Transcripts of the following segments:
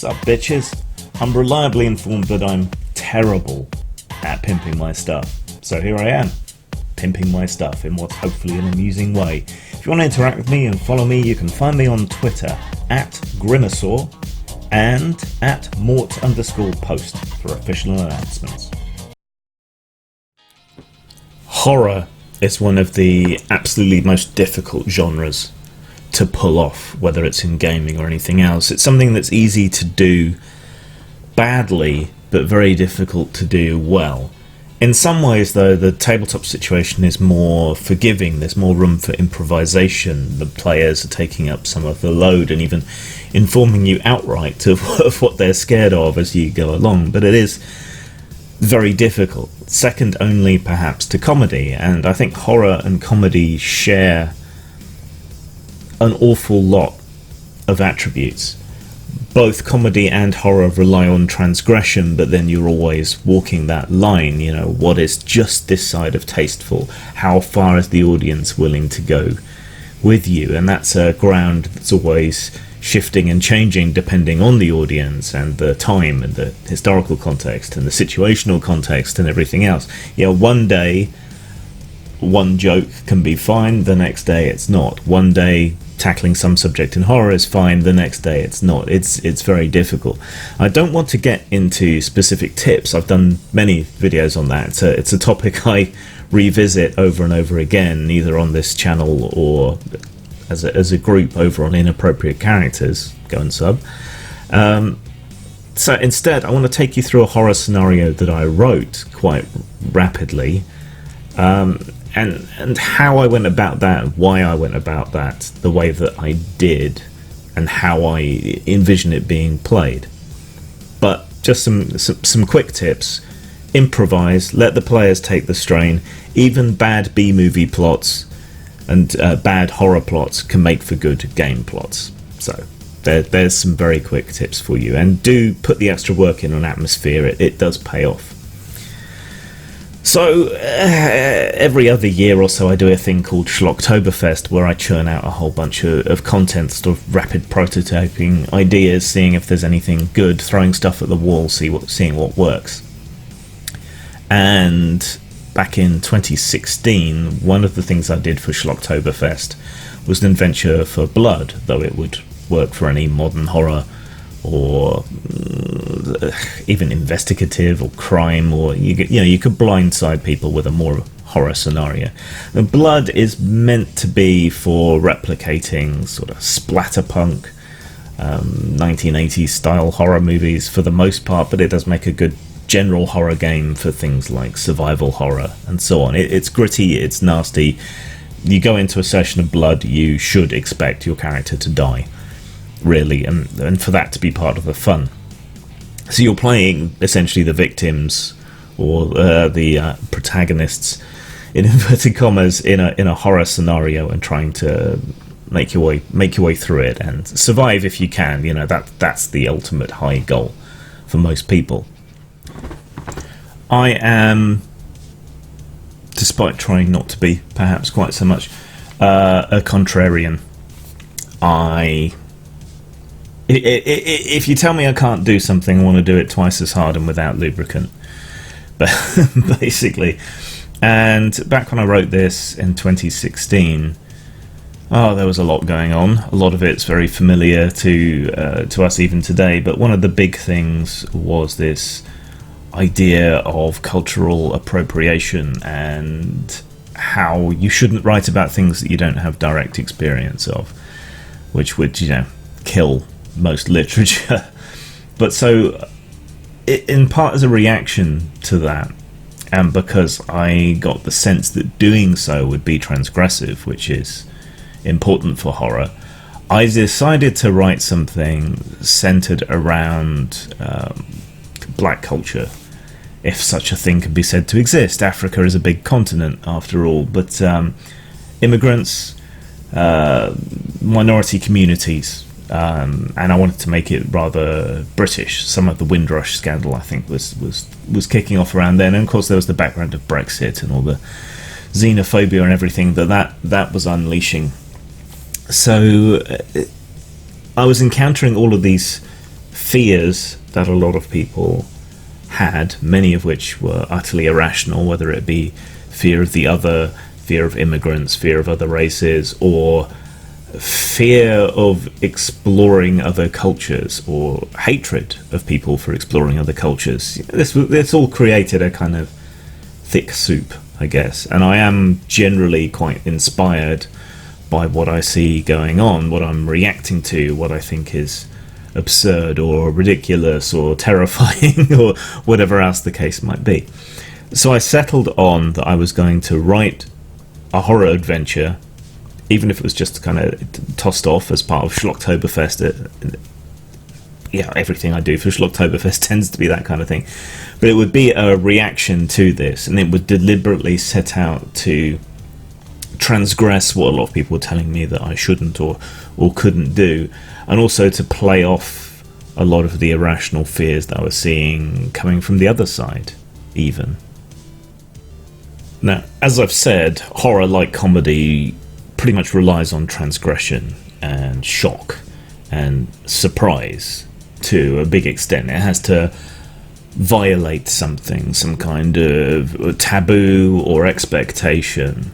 Sup bitches? I'm reliably informed that I'm terrible at pimping my stuff. So here I am, pimping my stuff in what's hopefully an amusing way. If you want to interact with me and follow me, you can find me on Twitter at Grimasaur and at Mort_post for official announcements. Horror is one of the absolutely most difficult genres to pull off, whether it's in gaming or anything else. It's something that's easy to do badly, but very difficult to do well. In some ways, though, the tabletop situation is more forgiving. There's more room for improvisation. The players are taking up some of the load and even informing you outright of what they're scared of as you go along. But it is very difficult, second only perhaps to comedy, and I think horror and comedy share an awful lot of attributes. Both comedy and horror rely on transgression, but then you're always walking that line, you know, what is just this side of tasteful? How far is the audience willing to go with you? And that's a ground that's always shifting and changing depending on the audience and the time and the historical context and the situational context and everything else. You know, one day one joke can be fine, the next day it's not. One day tackling some subject in horror is fine, the next day it's not. It's very difficult. I don't want to get into specific tips. I've done many videos on that. It's a topic I revisit over and over again, either on this channel or as a group over on Inappropriate Characters. Go and sub. So instead, I want to take you through a horror scenario that I wrote quite rapidly, and how I went about that, why I went about that the way that I did, and how I envision it being played. But just some quick tips. Improvise, let the players take the strain. Even bad B-movie plots and bad horror plots can make for good game plots. So there's some very quick tips for you, and do put the extra work in on atmosphere. It does pay off. So every other year or so I do a thing called Schlocktoberfest, where I churn out a whole bunch of content, sort of rapid prototyping ideas, seeing if there's anything good, throwing stuff at the wall, seeing what works. And back in 2016, one of the things I did for Schlocktoberfest was an adventure for blood, though it would work for any modern horror or even investigative or crime, or you could blindside people with a more horror scenario. The blood is meant to be for replicating sort of splatterpunk 1980s style horror movies for the most part, but it does make a good general horror game for things like survival horror and so on. It's gritty, it's nasty. You go into a session of blood, you should expect your character to die, really, and for that to be part of the fun. So you're playing essentially the victims or the protagonists in inverted commas in a horror scenario, and trying to make your way through it and survive if you can. You know, that's the ultimate high goal for most people. I am, despite trying not to be perhaps quite so much, a contrarian. If you tell me I can't do something, I want to do it twice as hard and without lubricant, but basically. And back when I wrote this in 2016, there was a lot going on. A lot of it's very familiar to us even today, but one of the big things was this idea of cultural appropriation and how you shouldn't write about things that you don't have direct experience of, which would, kill most literature. But so, in part as a reaction to that, and because I got the sense that doing so would be transgressive, which is important for horror, I decided to write something centered around black culture, if such a thing can be said to exist. Africa is a big continent after all, but immigrants, minority communities, and I wanted to make it rather British. Some of the Windrush scandal, I think, was kicking off around then, and of course there was the background of Brexit and all the xenophobia and everything that was unleashing. So I was encountering all of these fears that a lot of people had, many of which were utterly irrational, whether it be fear of the other, fear of immigrants, fear of other races, or fear of exploring other cultures, or hatred of people for exploring other cultures. This all created a kind of thick soup, I guess, and I am generally quite inspired by what I see going on, what I'm reacting to, what I think is absurd or ridiculous or terrifying or whatever else the case might be. So I settled on that I was going to write a horror adventure, even if it was just kind of tossed off as part of Schlocktoberfest. Everything I do for Schlocktoberfest tends to be that kind of thing. But it would be a reaction to this, and it would deliberately set out to transgress what a lot of people were telling me that I shouldn't or couldn't do, and also to play off a lot of the irrational fears that I was seeing coming from the other side, even. Now, as I've said, horror, like comedy, pretty much relies on transgression and shock and surprise to a big extent. It has to violate something, some kind of taboo or expectation.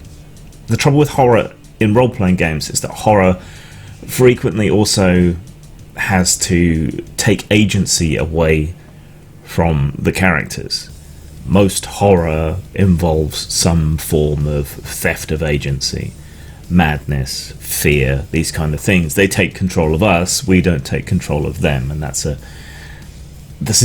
The trouble with horror in role-playing games is that horror frequently also has to take agency away from the characters. Most horror involves some form of theft of agency, madness, fear, these kind of things. They take control of us, we don't take control of them, and that's a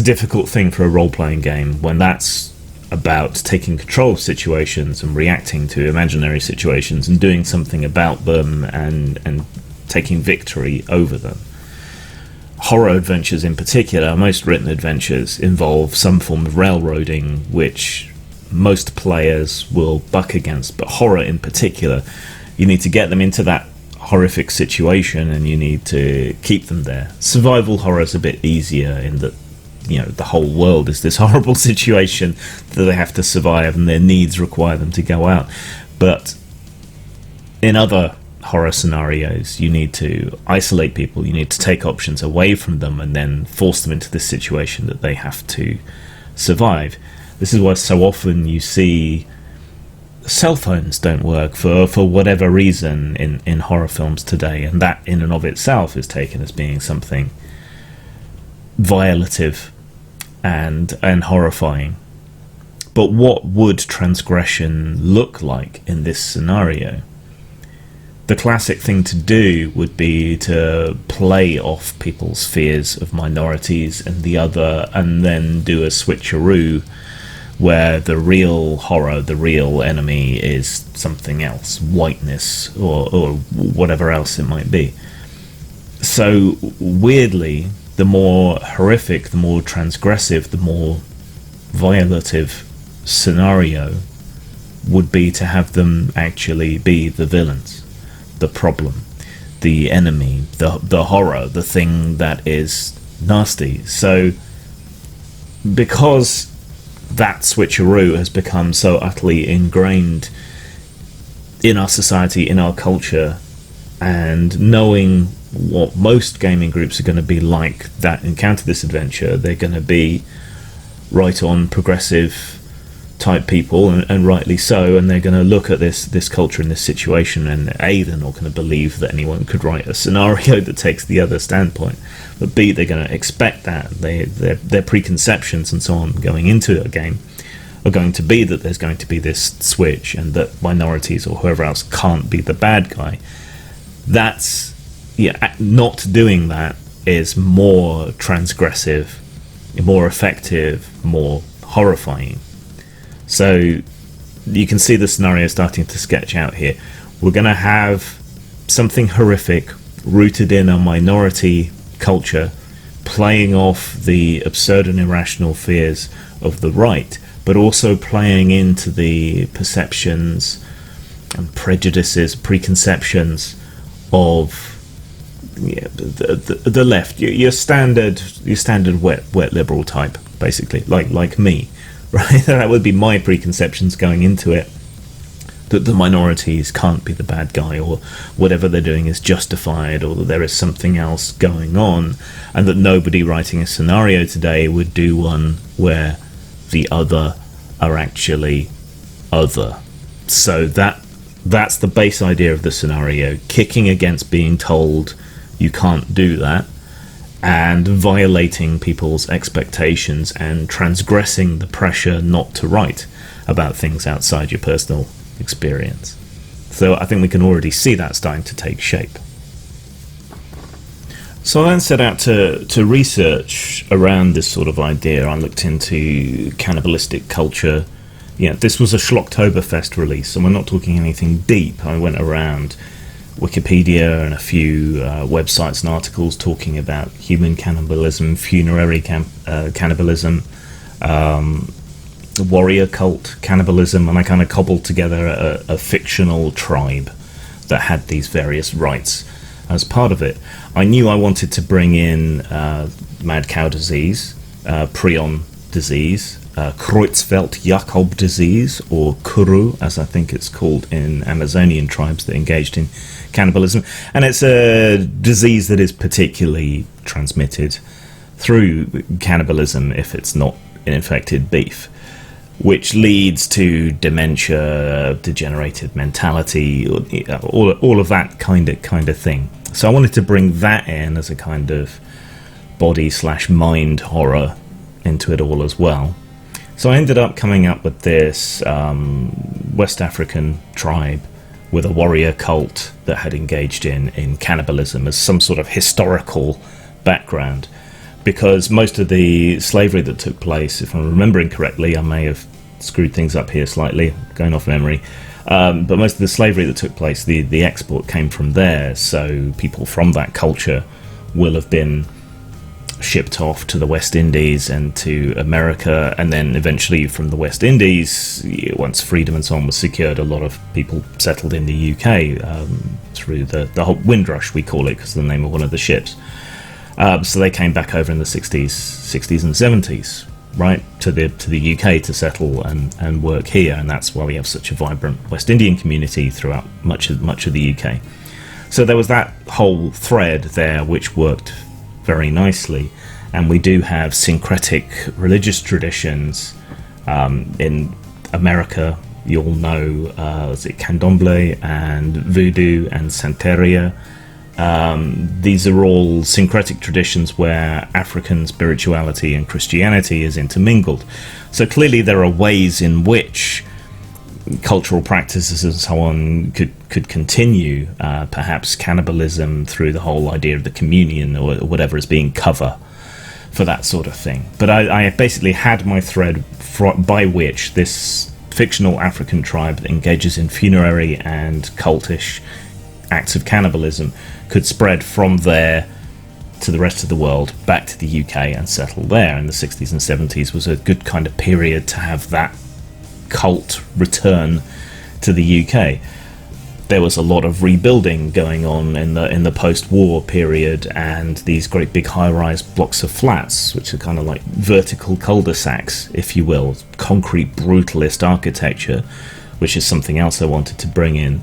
difficult thing for a role-playing game, when that's about taking control of situations and reacting to imaginary situations and doing something about them and taking victory over them. Horror adventures in particular, most written adventures, involve some form of railroading, which most players will buck against, but horror in particular, you need to get them into that horrific situation and you need to keep them there. Survival horror is a bit easier in that, the whole world is this horrible situation that they have to survive and their needs require them to go out. But in other horror scenarios, you need to isolate people, you need to take options away from them and then force them into this situation that they have to survive. This is why so often you see cell phones don't work for whatever reason in horror films today, and that in and of itself is taken as being something violative and horrifying. But what would transgression look like in this scenario? The classic thing to do would be to play off people's fears of minorities and the other, and then do a switcheroo where the real horror, the real enemy, is something else, whiteness or whatever else it might be. So weirdly, the more horrific, the more transgressive, the more violative scenario would be to have them actually be the villains, the problem, the enemy, the horror, the thing that is nasty. So because that switcheroo has become so utterly ingrained in our society, in our culture, and knowing what most gaming groups are going to be like that encounter this adventure, they're going to be right on progressive type people, and rightly so, and they're going to look at this culture and this situation, and A, they're not going to believe that anyone could write a scenario that takes the other standpoint, but B, they're going to expect that. Their preconceptions and so on going into a game are going to be that there's going to be this switch and that minorities or whoever else can't be the bad guy. Not doing that is more transgressive, more effective, more horrifying. So you can see the scenario starting to sketch out here. We're going to have something horrific rooted in a minority culture, playing off the absurd and irrational fears of the right, but also playing into the perceptions and prejudices, preconceptions of the left, your standard wet liberal type, basically, like me. Right, that would be my preconceptions going into it. that the minorities can't be the bad guy, or whatever they're doing is justified, or that there is something else going on, and that nobody writing a scenario today would do one where the other are actually other. So that's the base idea of the scenario, kicking against being told you can't do that, and violating people's expectations and transgressing the pressure not to write about things outside your personal experience. So I think we can already see that starting to take shape. So I then set out to research around this sort of idea. I looked into cannibalistic culture. This was a Schlocktoberfest release, so we're not talking anything deep. I went around Wikipedia and a few websites and articles talking about human cannibalism, funerary cannibalism, warrior cult cannibalism, and I kind of cobbled together a fictional tribe that had these various rites as part of it. I knew I wanted to bring in mad cow disease, prion disease, Creutzfeldt-Jakob disease, or Kuru, as I think it's called in Amazonian tribes that engaged in cannibalism. And it's a disease that is particularly transmitted through cannibalism if it's not infected beef, which leads to dementia, degenerated mentality, all of that kind of thing. So I wanted to bring that in as a kind of body/mind horror into it all as well. So I ended up coming up with this West African tribe with a warrior cult that had engaged in cannibalism as some sort of historical background, because most of the slavery that took place, if I'm remembering correctly, I may have screwed things up here slightly, going off memory, but most of the slavery that took place, the export came from there, so people from that culture will have been shipped off to the West Indies and to America, and then eventually from the West Indies, once freedom and so on was secured, a lot of people settled in the UK through the whole Windrush, we call it, because of the name of one of the ships. So they came back over in the 60s and 70s, right, to the UK to settle and work here, and that's why we have such a vibrant West Indian community throughout much of the UK. So there was that whole thread there which worked very nicely, and we do have syncretic religious traditions in America. You'll know is it Candomblé and Voodoo and Santeria. These are all syncretic traditions where African spirituality and Christianity is intermingled. So clearly there are ways in which cultural practices and so on could continue, perhaps cannibalism through the whole idea of the communion or whatever as being cover for that sort of thing. But I basically had my thread by which this fictional African tribe that engages in funerary and cultish acts of cannibalism could spread from there to the rest of the world, back to the UK and settle there. And the 60s and 70s was a good kind of period to have that cult return to the UK. There was a lot of rebuilding going on in the post-war period, and these great big high-rise blocks of flats, which are kind of like vertical cul-de-sacs, if you will, concrete brutalist architecture, which is something else I wanted to bring in.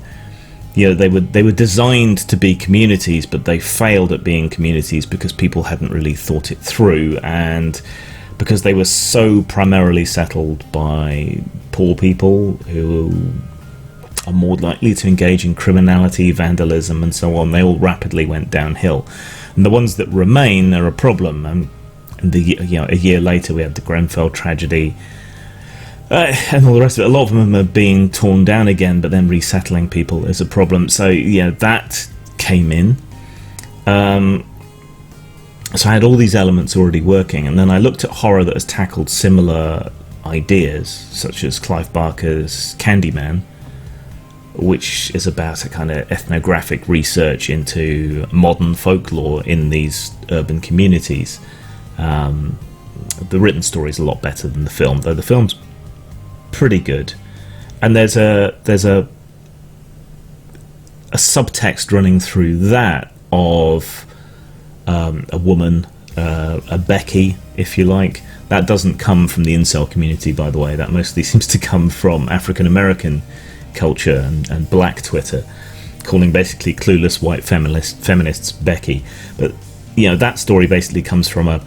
They were designed to be communities, but they failed at being communities because people hadn't really thought it through, and because they were so primarily settled by poor people who are more likely to engage in criminality, vandalism, and so on. They all rapidly went downhill, and the ones that remain are a problem. And a year later, we had the Grenfell tragedy, and all the rest of it. A lot of them are being torn down again, but then resettling people is a problem. So that came in. So I had all these elements already working, and then I looked at horror that has tackled similar ideas, such as Clive Barker's Candyman, which is about a kind of ethnographic research into modern folklore in these urban communities. The written story is a lot better than the film, though the film's pretty good. And there's a subtext running through that of a woman, a Becky, if you like. That doesn't come from the incel community, by the way. That mostly seems to come from African American culture and black Twitter, calling basically clueless white feminists Becky. But that story basically comes from a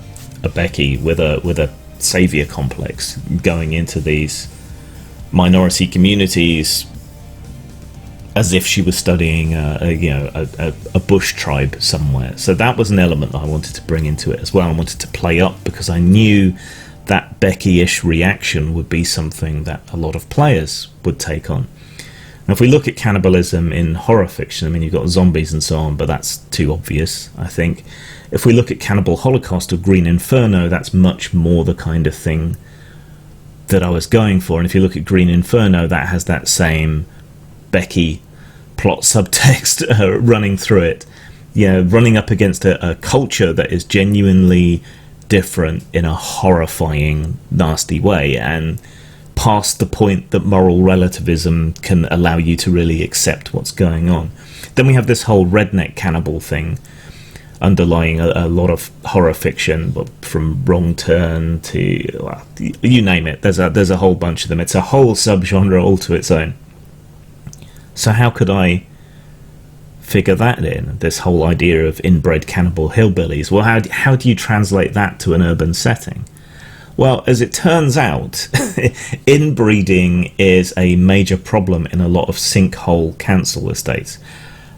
Becky with a savior complex going into these minority communities as if she was studying a bush tribe somewhere. So that was an element that I wanted to bring into it as well. I wanted to play up because I knew that Becky-ish reaction would be something that a lot of players would take on. Now, if we look at cannibalism in horror fiction, I mean, you've got zombies and so on, but that's too obvious, I think. If we look at Cannibal Holocaust or Green Inferno, that's much more the kind of thing that I was going for. And if you look at Green Inferno, that has that same Becky plot subtext running through it. Running up against a culture that is genuinely different in a horrifying, nasty way, and past the point that moral relativism can allow you to really accept what's going on. Then we have this whole redneck cannibal thing underlying a lot of horror fiction, from Wrong Turn to you name it. There's a whole bunch of them. It's a whole subgenre all to its own. So how could I figure that in, this whole idea of inbred cannibal hillbillies? Well, how do you translate that to an urban setting? Well, as it turns out, inbreeding is a major problem in a lot of sinkhole council estates.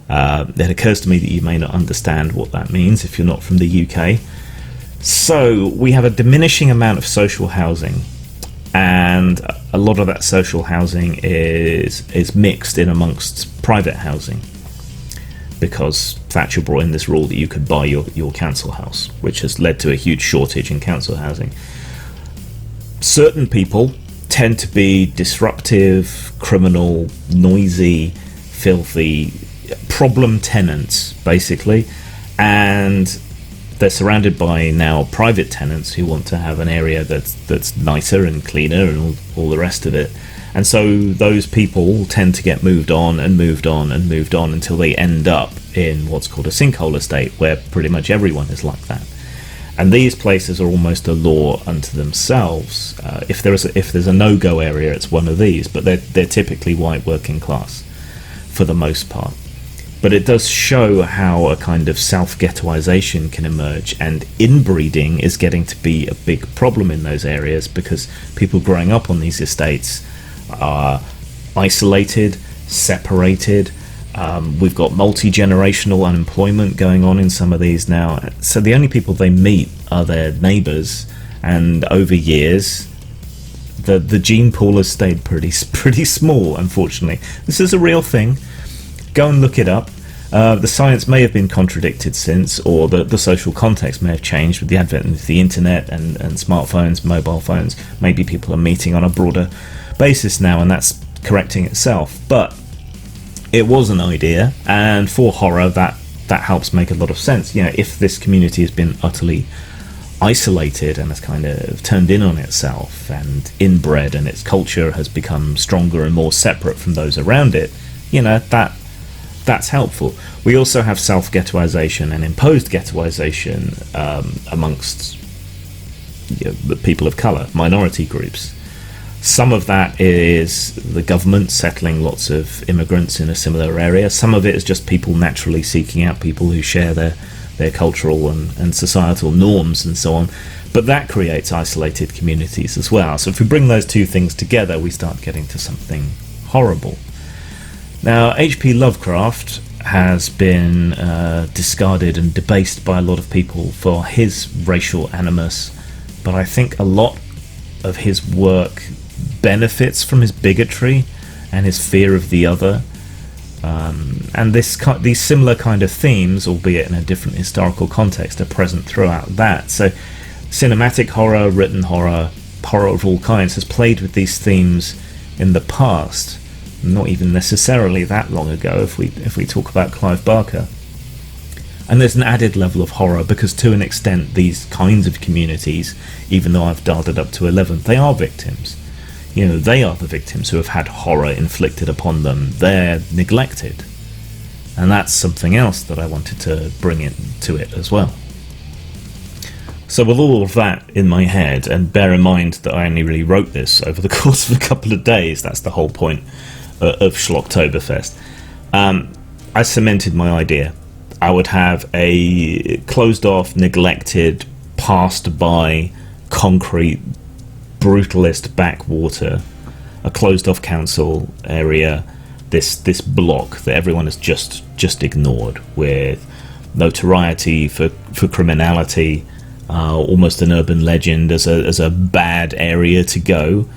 It occurs to me that you may not understand what that means if you're not from the UK. So we have a diminishing amount of social housing, and a lot of that social housing is mixed in amongst private housing, because Thatcher brought in this rule that you could buy your council house, which has led to a huge shortage in council housing. Certain people tend to be disruptive, criminal, noisy, filthy, problem tenants, basically, and they're surrounded by now private tenants who want to have an area that's nicer and cleaner and all the rest of it. And so those people tend to get moved on and moved on and moved on until they end up in what's called a sinkhole estate, where pretty much everyone is like that. And these places are almost a law unto themselves. If there's a no-go area, it's one of these, but they're typically white working class for the most part. But it does show how a kind of self-ghettoization can emerge, and inbreeding is getting to be a big problem in those areas, because people growing up on these estates are isolated, separated. We've got multi-generational unemployment going on in some of these now. So the only people they meet are their neighbours, and over years the gene pool has stayed pretty small, unfortunately. This is a real thing. Go and look it up. The science may have been contradicted since, or the social context may have changed with the advent of the internet and smartphones, mobile phones. Maybe people are meeting on a broader basis now, and that's correcting itself. But it was an idea, and for horror that helps make a lot of sense. If this community has been utterly isolated and has kind of turned in on itself and inbred, and its culture has become stronger and more separate from those around it, that's helpful. We also have self-ghettoization and imposed ghettoization amongst the people of colour, minority groups. Some of that is the government settling lots of immigrants in a similar area. Some of it is just people naturally seeking out people who share their cultural and societal norms and so on. But that creates isolated communities as well. So if we bring those two things together, we start getting to something horrible. Now, H.P. Lovecraft has been discarded and debased by a lot of people for his racial animus, but I think a lot of his work benefits from his bigotry and his fear of the other, and these similar kind of themes, albeit in a different historical context, are present throughout that. So cinematic horror, written horror, horror of all kinds has played with these themes in the past, not even necessarily that long ago if we talk about Clive Barker. And there's an added level of horror because, to an extent, these kinds of communities, even though I've dialed it up to 11, they are victims. They are the victims who have had horror inflicted upon them. They're neglected. And that's something else that I wanted to bring into it as well. So with all of that in my head, and bear in mind that I only really wrote this over the course of a couple of days, that's the whole point of Schlocktoberfest. I cemented my idea. I would have a closed-off, neglected, passed-by, concrete, brutalist backwater, a closed-off council area, this block that everyone has just ignored, with notoriety for criminality, almost an urban legend as a bad area to go,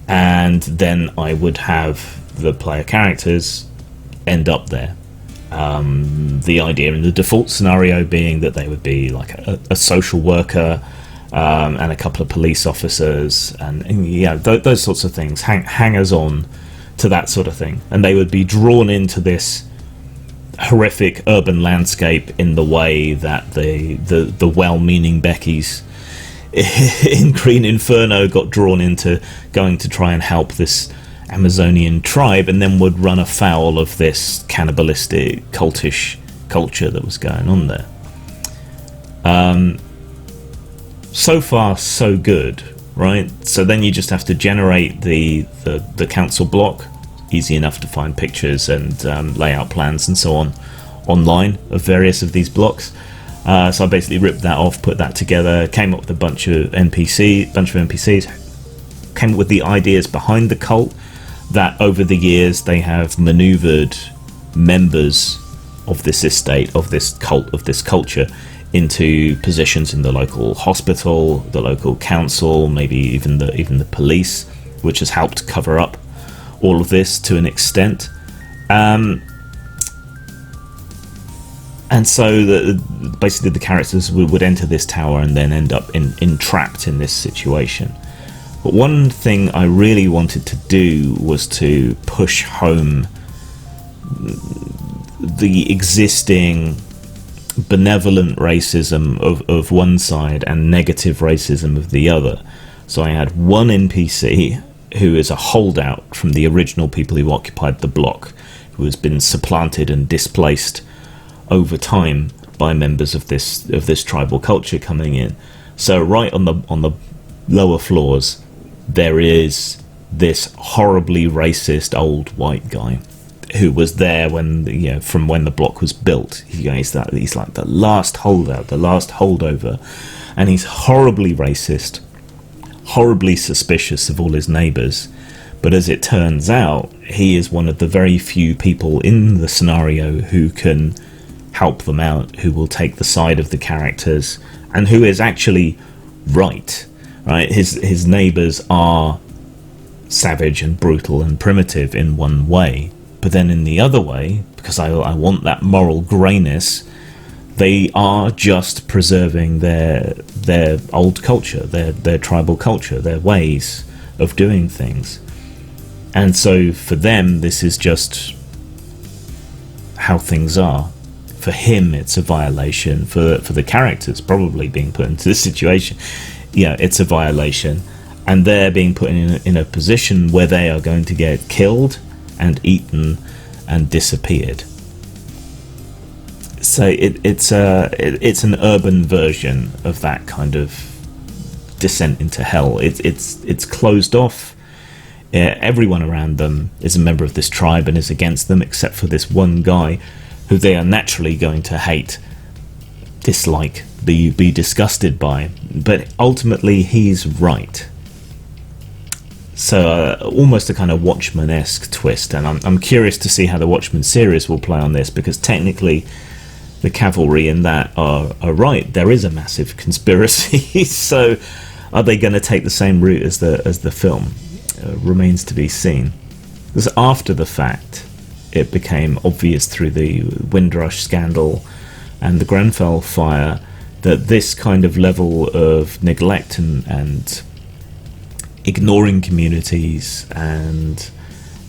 and then I would have the player characters end up there. The idea in the default scenario being that they would be like a social worker and a couple of police officers and those sorts of things, hangers on to that sort of thing, and they would be drawn into this horrific urban landscape in the way that the well-meaning Beckys in Green Inferno got drawn into going to try and help this Amazonian tribe, and then would run afoul of this cannibalistic, cultish culture that was going on there. So far, so good, right? So then you just have to generate the council block, easy enough to find pictures and layout plans and so on online of various of these blocks. So I basically ripped that off, put that together, came up with a bunch of NPCs, came up with the ideas behind the cult, that over the years they have maneuvered members of this estate, of this cult, of this culture, into positions in the local hospital, the local council, maybe even the police, which has helped cover up all of this to an extent. And so basically the characters would enter this tower and then end up entrapped in this situation. But one thing I really wanted to do was to push home the existing benevolent racism of one side and negative racism of the other. So I had one NPC who is a holdout from the original people who occupied the block, who has been supplanted and displaced over time by members of this tribal culture coming in. So right on the lower floors, there is this horribly racist old white guy who was there from when the block was built. He's like the last holdout, the last holdover, and he's horribly racist, horribly suspicious of all his neighbours. But as it turns out, he is one of the very few people in the scenario who can help them out, who will take the side of the characters, and who is actually right. His neighbours are savage and brutal and primitive in one way, but then in the other way, because I want that moral greyness, they are just preserving their old culture, their tribal culture, their ways of doing things. And so for them, this is just how things are. For him, it's a violation. For the characters probably being put into this situation, it's a violation. And they're being put in a position where they are going to get killed and eaten and disappeared. So it's an urban version of that kind of descent into hell. It's closed off. Everyone around them is a member of this tribe and is against them, except for this one guy who they are naturally going to hate, dislike, be disgusted by. But ultimately, he's right. So almost a kind of Watchmen-esque twist, and I'm curious to see how the Watchmen series will play on this, because technically the cavalry in that are right. There is a massive conspiracy. So are they going to take the same route as the film? Remains to be seen. Because after the fact, it became obvious through the Windrush scandal and the Grenfell fire that this kind of level of neglect and ignoring communities and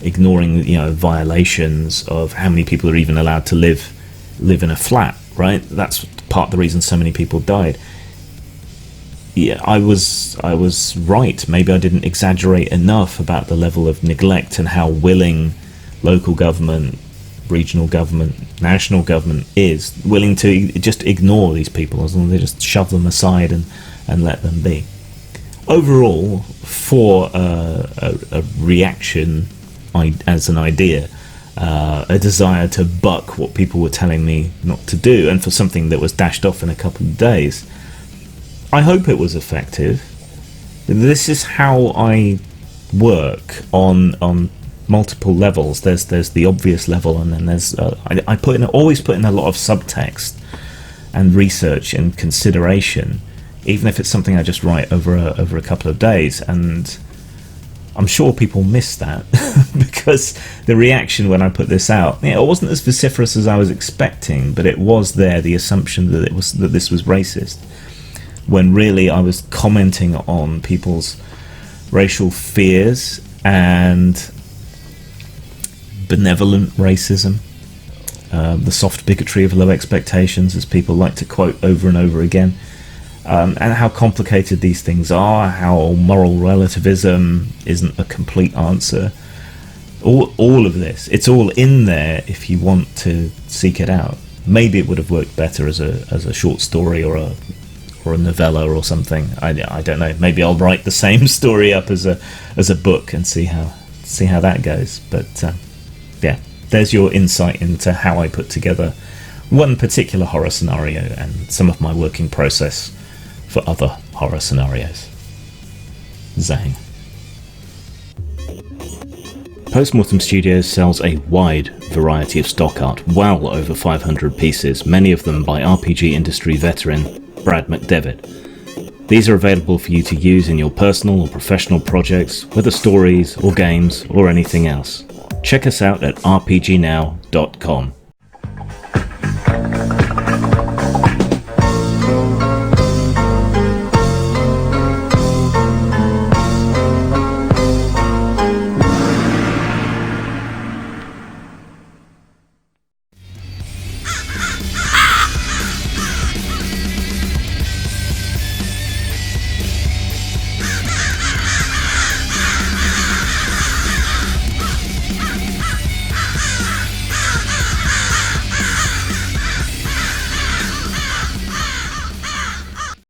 ignoring violations of how many people are even allowed to live in a flat, right? That's part of the reason so many people died. Yeah, I was right. Maybe I didn't exaggerate enough about the level of neglect and how willing local government, regional government, national government is willing to just ignore these people, as long as they just shove them aside and let them be. Overall, for a reaction as an idea, a desire to buck what people were telling me not to do, and for something that was dashed off in a couple of days. I hope it was effective. This is how I work on multiple levels. There's the obvious level, and then there's I always put in a lot of subtext and research and consideration, even if it's something I just write over a couple of days. And I'm sure people miss that because the reaction when I put this out, it wasn't as vociferous as I was expecting, but it was there, the assumption that this was racist, when really I was commenting on people's racial fears and benevolent racism, the soft bigotry of low expectations, as people like to quote over and over again, and how complicated these things are, how moral relativism isn't a complete answer. All of this, it's all in there if you want to seek it out. Maybe it would have worked better as a short story or a novella or something. I don't know. Maybe I'll write the same story up as a book and see how that goes. But yeah, there's your insight into how I put together one particular horror scenario and some of my working process for other horror scenarios. Zang. Postmortem Studios sells a wide variety of stock art, well over 500 pieces, many of them by RPG industry veteran Brad McDevitt. These are available for you to use in your personal or professional projects, whether stories or games or anything else. Check us out at rpgnow.com.